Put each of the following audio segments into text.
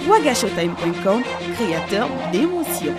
Wagashowtime.com, créateur d'émotions.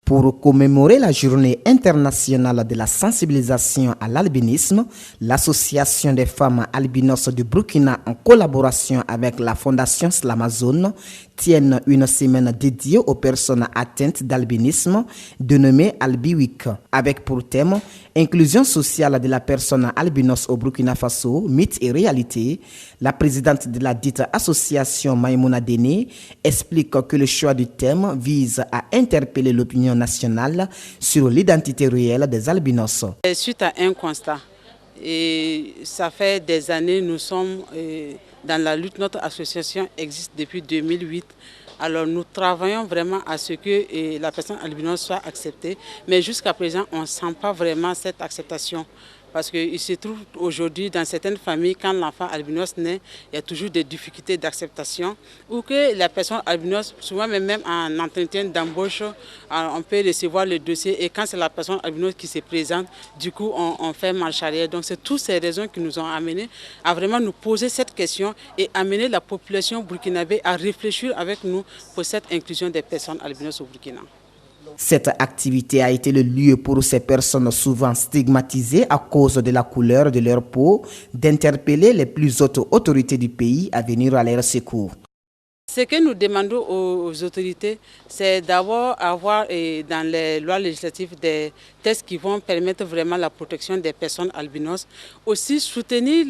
Pour commémorer la journée internationale de la sensibilisation à l'albinisme, l'Association des femmes albinos du Burkina, en collaboration avec la Fondation Slamazone, tiennent une semaine dédiée aux personnes atteintes d'albinisme, dénommée Albi Week, avec pour thème inclusion sociale de la personne albinos au Burkina Faso, mythe et réalité. La présidente de la dite association, Maïmouna Déné, explique que le choix du thème vise à interpeller l'opinion nationale sur l'identité réelle des albinos. Suite à un constat, et ça fait des années, nous sommes dans la lutte, notre association existe depuis 2008. Alors nous travaillons vraiment à ce que la personne albinos soit acceptée, mais jusqu'à présent on ne sent pas vraiment cette acceptation. Parce qu'il se trouve aujourd'hui dans certaines familles, quand l'enfant albinos naît, il y a toujours des difficultés d'acceptation. Ou que la personne albinos, souvent même en entretien d'embauche, on peut recevoir le dossier. Et quand c'est la personne albinos qui se présente, du coup on fait marche arrière. Donc c'est toutes ces raisons qui nous ont amenés à vraiment nous poser cette question et amener la population burkinabé à réfléchir avec nous pour cette inclusion des personnes albinos au Burkina. Cette activité a été le lieu pour ces personnes souvent stigmatisées à cause de la couleur de leur peau d'interpeller les plus hautes autorités du pays à venir à leur secours. Ce que nous demandons aux autorités, c'est d'abord avoir dans les lois législatives des textes qui vont permettre vraiment la protection des personnes albinos. Aussi soutenir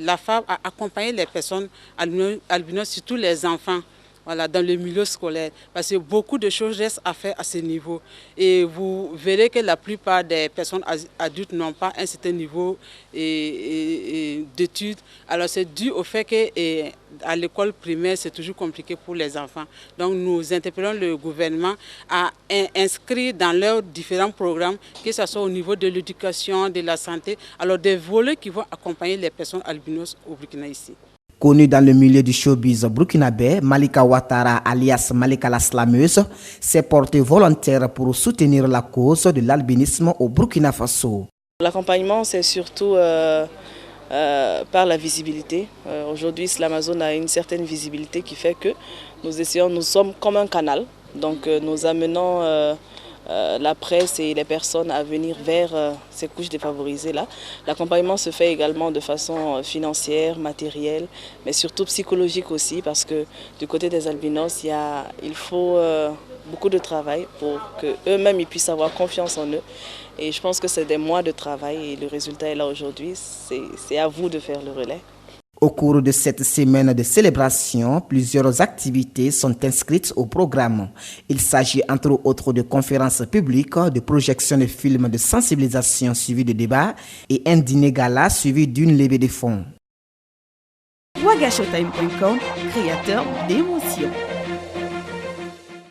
la femme à accompagner les personnes albinos, surtout les enfants. Voilà, dans le milieu scolaire, parce que beaucoup de choses restent à faire à ce niveau. Et vous verrez que la plupart des personnes adultes n'ont pas un certain niveau d'études. Alors c'est dû au fait qu'à l'école primaire, c'est toujours compliqué pour les enfants. Donc nous interpellons le gouvernement à inscrire dans leurs différents programmes, que ce soit au niveau de l'éducation, de la santé, alors des volets qui vont accompagner les personnes albinos au Burkina ici. Connue dans le milieu du showbiz burkinabé, Malika Ouattara, alias Malika la Slameuse, s'est portée volontaire pour soutenir la cause de l'albinisme au Burkina Faso. L'accompagnement, c'est surtout par la visibilité. Aujourd'hui, Slamazone a une certaine visibilité qui fait que nous sommes comme un canal. Donc nous amenons la presse et les personnes à venir vers ces couches défavorisées-là. L'accompagnement se fait également de façon financière, matérielle, mais surtout psychologique aussi, parce que du côté des albinos, il faut beaucoup de travail pour qu'eux-mêmes puissent avoir confiance en eux. Et je pense que c'est des mois de travail et le résultat est là aujourd'hui. C'est à vous de faire le relais. Au cours de cette semaine de célébration, plusieurs activités sont inscrites au programme. Il s'agit entre autres de conférences publiques, de projections de films de sensibilisation suivies de débats et un dîner gala suivi d'une levée de fonds. Wagashowtime.com, créateur d'émotions.